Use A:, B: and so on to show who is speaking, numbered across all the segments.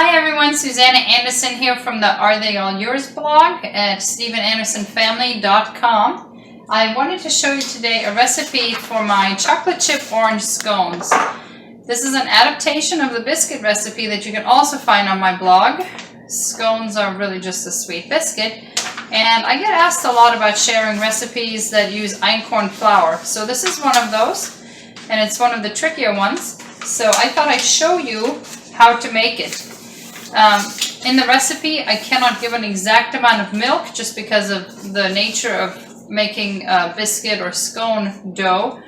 A: Hi everyone, Susanna Anderson here from the Are They All Yours blog at StephenAndersonFamily.com. I wanted to show you today a recipe for my chocolate chip orange scones. This is an adaptation of the biscuit recipe that you can also find on my blog. Scones are really just a sweet biscuit, and I get asked a lot about sharing recipes that use einkorn flour. So this is one of those, and it's one of the trickier ones. So I thought I'd show you how to make it. In the recipe, I cannot give an exact amount of milk just because of the nature of making biscuit or scone dough.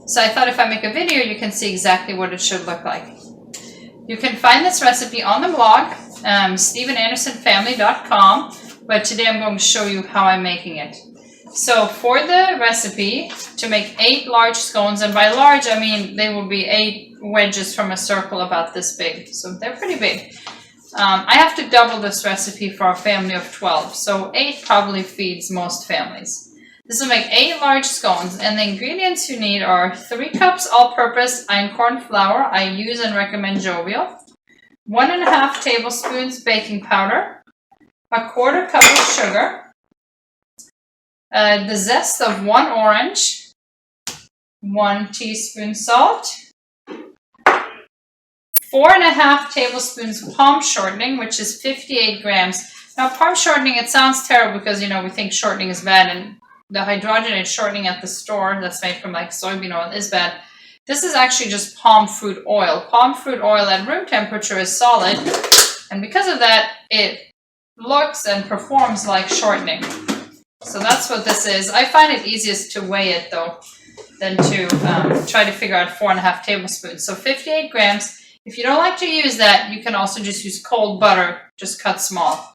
A: So I thought if I make a video, you can see exactly what it should look like. You can find this recipe on the blog, StephenAndersonFamily.com, but today I'm going to show you how I'm making it. So for the recipe, to make 8 large scones, and by large I mean they will be 8 wedges from a circle about this big, so they're pretty big. I have to double this recipe for a family of 12, so 8 probably feeds most families. This will make 8 large scones, and the ingredients you need are 3 cups all-purpose einkorn flour. I use and recommend Jovial. 1½ tablespoons baking powder. 1/4 cup of sugar. The zest of 1 orange. 1 teaspoon salt. 4½ tablespoons palm shortening, which is 58 grams. Now, palm shortening, it sounds terrible because, we think shortening is bad, and the hydrogenated shortening at the store that's made from like soybean oil is bad. This is actually just palm fruit oil. Palm fruit oil at room temperature is solid, and because of that, it looks and performs like shortening. So that's what this is. I find it easiest to weigh it, though, than to try to figure out 4½ tablespoons. So 58 grams. If you don't like to use that, you can also just use cold butter, just cut small.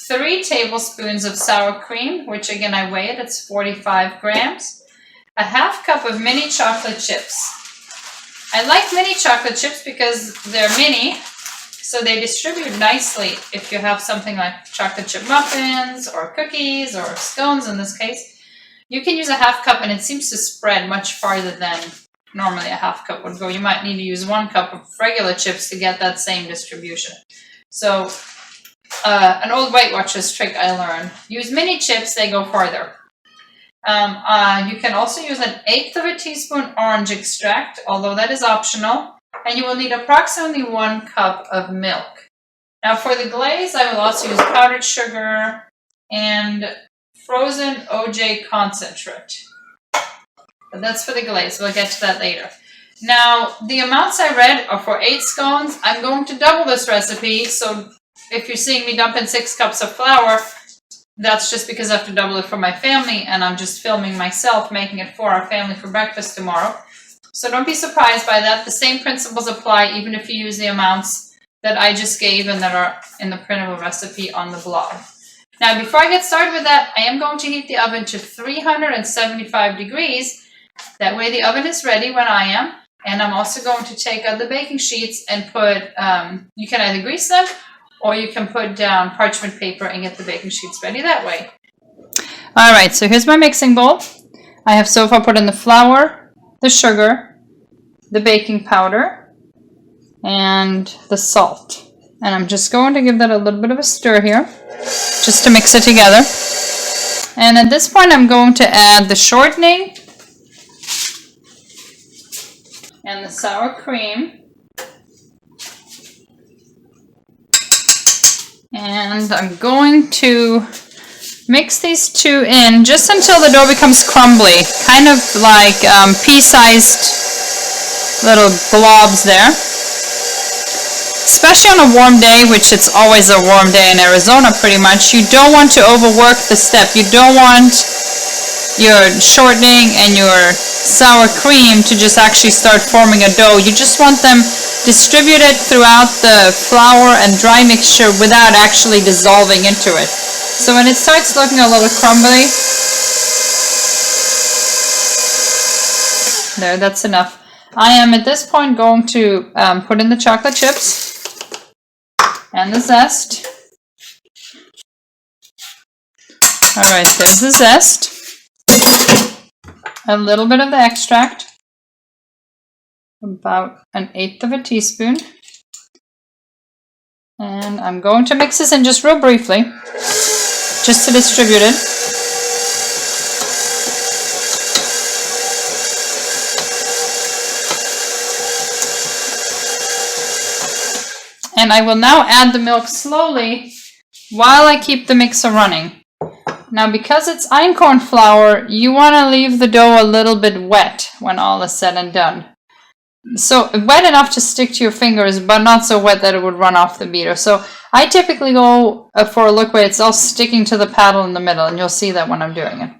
A: 3 tablespoons of sour cream, which again I weigh it, it's 45 grams. 1/2 cup of mini chocolate chips. I like mini chocolate chips because they're mini, so they distribute nicely if you have something like chocolate chip muffins or cookies or scones in this case. You can use 1/2 cup and it seems to spread much farther than normally 1/2 cup would go. You might need to use 1 cup of regular chips to get that same distribution. So an old Weight Watchers trick I learned. Use mini chips, they go farther. You can also use 1/8 teaspoon orange extract, although that is optional. And you will need approximately 1 cup of milk. Now for the glaze, I will also use powdered sugar and frozen OJ concentrate. But that's for the glaze. We'll get to that later. Now, the amounts I read are for 8 scones. I'm going to double this recipe, so if you're seeing me dump in 6 cups of flour, that's just because I have to double it for my family, and I'm just filming myself making it for our family for breakfast tomorrow. So don't be surprised by that. The same principles apply even if you use the amounts that I just gave and that are in the printable recipe on the blog. Now, before I get started with that, I am going to heat the oven to 375 degrees. That way the oven is ready when I am. And I'm also going to take out the baking sheets and put, you can either grease them or you can put down parchment paper and get the baking sheets ready that way. All right, so here's my mixing bowl. I have so far put in the flour, the sugar, the baking powder, and the salt. And I'm just going to give that a little bit of a stir here, just to mix it together. And at this point, I'm going to add the shortening and the sour cream. And I'm going to mix these two in just until the dough becomes crumbly, kind of like pea-sized little blobs there. Especially on a warm day, which it's always a warm day in Arizona pretty much, you don't want to overwork the step. You don't want your shortening and your sour cream to just actually start forming a dough. You just want them distributed throughout the flour and dry mixture without actually dissolving into it. So when it starts looking a little crumbly, there, that's enough. I am at this point going to put in the chocolate chips and the zest. All right, there's the zest. A little bit of the extract. about 1/8 of a teaspoon. And I'm going to mix this in just real briefly, just to distribute it. And I will now add the milk slowly while I keep the mixer running. Now, because it's einkorn flour, you want to leave the dough a little bit wet when all is said and done. So wet enough to stick to your fingers, but not so wet that it would run off the beater. So I typically go for a look where it's all sticking to the paddle in the middle, and you'll see that when I'm doing it.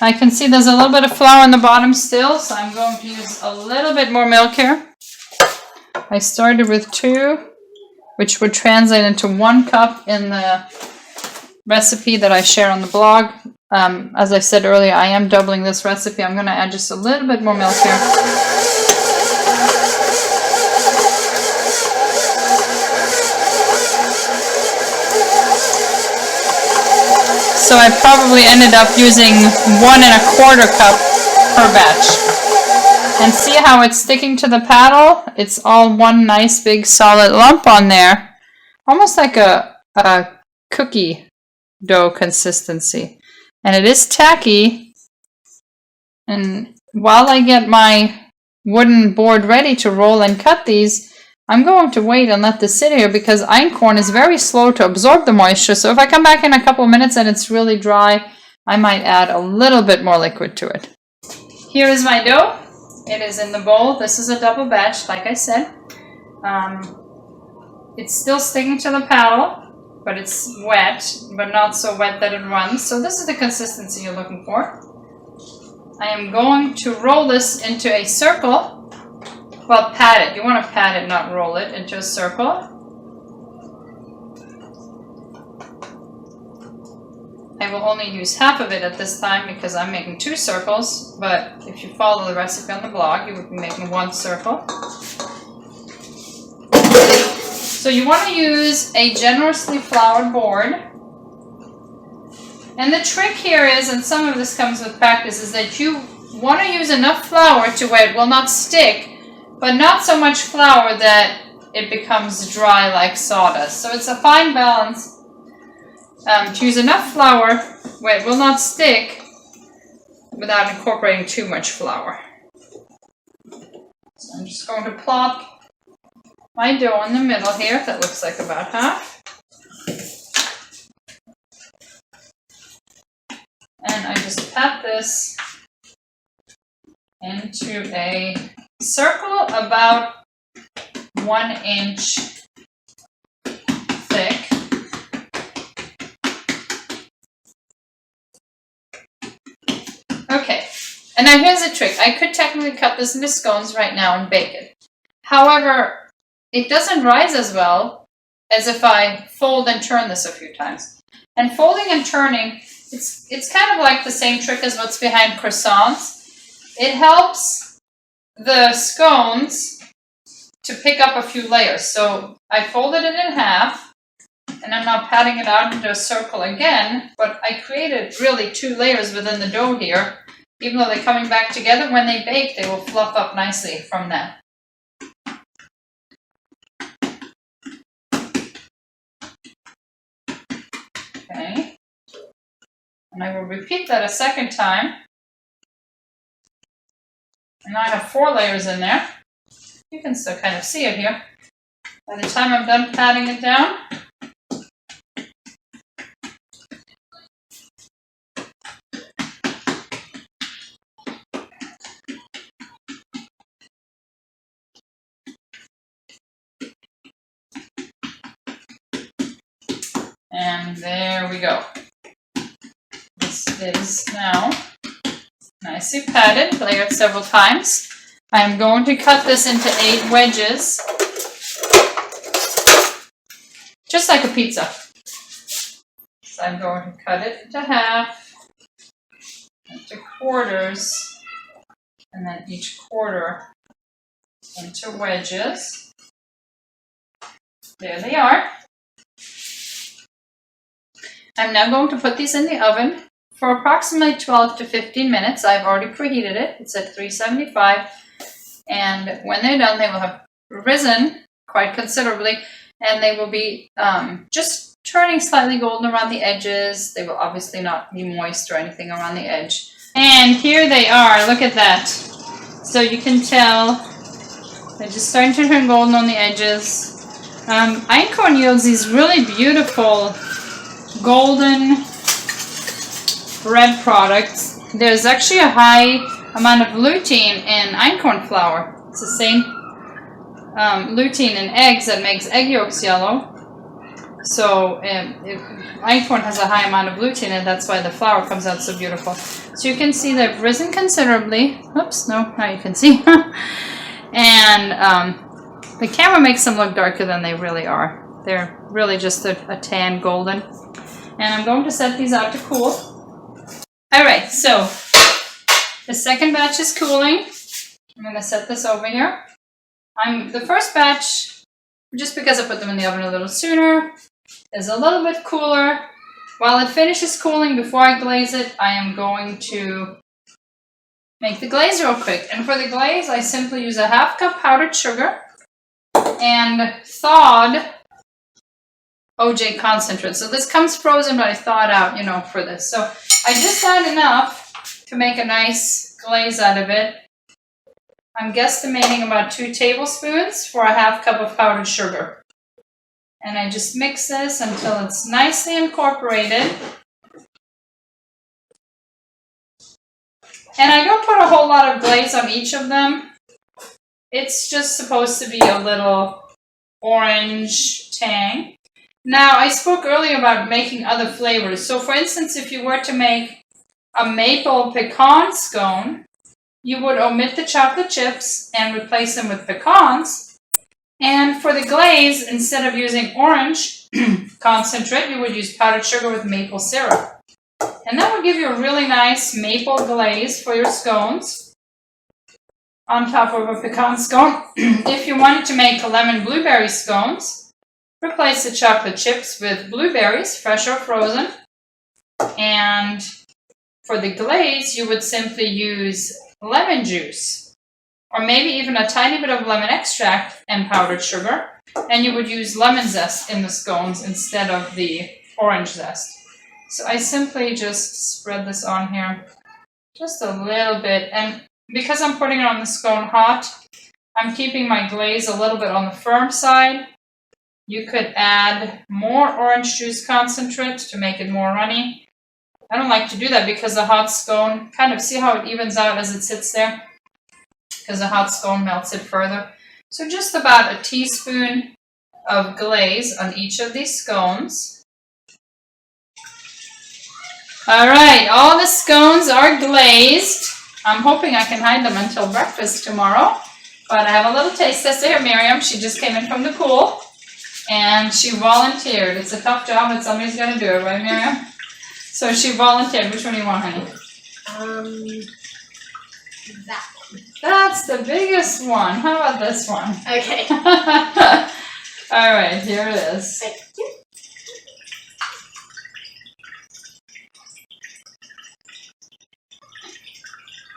A: I can see there's a little bit of flour on the bottom still, so I'm going to use a little bit more milk here. I started with 2, which would translate into 1 cup in the recipe that I share on the blog. As I said earlier, I am doubling this recipe. I'm going to add just a little bit more milk here. So I probably ended up using 1 1/4 cup per batch. And see how it's sticking to the paddle? It's all one nice big solid lump on there. Almost like a cookie dough consistency. And it is tacky. And while I get my wooden board ready to roll and cut these, I'm going to wait and let this sit here because einkorn is very slow to absorb the moisture. So if I come back in a couple of minutes and it's really dry, I might add a little bit more liquid to it. Here is my dough. It is in the bowl. This is a double batch, like I said. It's still sticking to the paddle, but it's wet, but not so wet that it runs. So this is the consistency you're looking for. I am going to roll this into a circle. Well, pat it. You want to pat it, not roll it, into a circle. I will only use half of it at this time because I'm making 2 circles, but if you follow the recipe on the blog, you would be making 1 circle. So you want to use a generously floured board. And the trick here is, and some of this comes with practice, is that you want to use enough flour to where it will not stick, but not so much flour that it becomes dry like sawdust. So it's a fine balance to use enough flour where it will not stick without incorporating too much flour. So I'm just going to plop my dough in the middle here. That looks like about half. And I just pat this into a circle about 1 inch thick. Okay, and now here's the trick. I could technically cut this into scones right now and bake it. However, it doesn't rise as well as if I fold and turn this a few times. And folding and turning, it's kind of like the same trick as what's behind croissants. It helps the scones to pick up a few layers. So I folded it in half, and I'm now patting it out into a circle again, but I created really 2 layers within the dough here. Even though they're coming back together, when they bake, they will fluff up nicely from that. Okay. And I will repeat that a second time. And now I have 4 layers in there. You can still kind of see it here. By the time I'm done patting it down, and there we go. This is now nicely patted, layered several times. I am going to cut this into 8 wedges. just like a pizza. So I'm going to cut it into half, into quarters, and then each quarter into wedges. There they are. I'm now going to put these in the oven for approximately 12 to 15 minutes. I've already preheated it. It's at 375. And when they're done, they will have risen quite considerably, and they will be just turning slightly golden around the edges. They will obviously not be moist or anything around the edge. And here they are. Look at that. So you can tell they're just starting to turn golden on the edges. Einkorn yields these really beautiful golden bread products. There's actually a high amount of lutein in einkorn flour. It's the same lutein in eggs that makes egg yolks yellow. So einkorn has a high amount of lutein, and that's why the flour comes out so beautiful. So you can see they've risen considerably. Oops, no, now you can see. And the camera makes them look darker than they really are. They're really just a tan golden. And I'm going to set these out to cool. Alright, so the second batch is cooling. I'm going to set this over here. The first batch, just because I put them in the oven a little sooner, is a little bit cooler. While it finishes cooling before I glaze it, I am going to make the glaze real quick. And for the glaze, I simply use a half cup powdered sugar and thawed OJ concentrate. So this comes frozen, but I thawed out, for this. So I just add enough to make a nice glaze out of it. I'm guesstimating about 2 tablespoons for a half cup of powdered sugar. And I just mix this until it's nicely incorporated. And I don't put a whole lot of glaze on each of them. It's just supposed to be a little orange tang. Now, I spoke earlier about making other flavors. So, for instance, if you were to make a maple pecan scone, you would omit the chocolate chips and replace them with pecans. And for the glaze, instead of using orange concentrate, you would use powdered sugar with maple syrup. And that would give you a really nice maple glaze for your scones on top of a pecan scone. If you wanted to make lemon blueberry scones, replace the chocolate chips with blueberries, fresh or frozen. And for the glaze, you would simply use lemon juice, or maybe even a tiny bit of lemon extract and powdered sugar. And you would use lemon zest in the scones instead of the orange zest. So I simply just spread this on here just a little bit. And because I'm putting it on the scone hot, I'm keeping my glaze a little bit on the firm side. You could add more orange juice concentrate to make it more runny. I don't like to do that because the hot scone, kind of see how it evens out as it sits there? Because the hot scone melts it further. So just about a teaspoon of glaze on each of these scones. Alright, all the scones are glazed. I'm hoping I can hide them until breakfast tomorrow. But I have a little taste tester here, Miriam. She just came in from the pool. And she volunteered. It's a tough job, but somebody's going to do it, right, Miriam? So she volunteered. Which one do you want, honey?
B: That one.
A: That's the biggest one. How about this one?
B: Okay.
A: All right, here it is.
B: Thank you.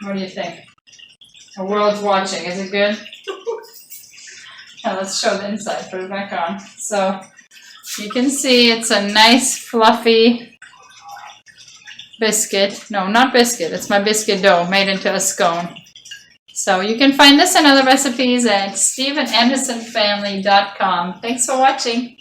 A: What do you think? The world's watching. Is it good? Now let's show the inside. Put it back on. So you can see it's a nice fluffy biscuit. No, not biscuit. It's my biscuit dough made into a scone. So you can find this and other recipes at StephenAndersonFamily.com. Thanks for watching.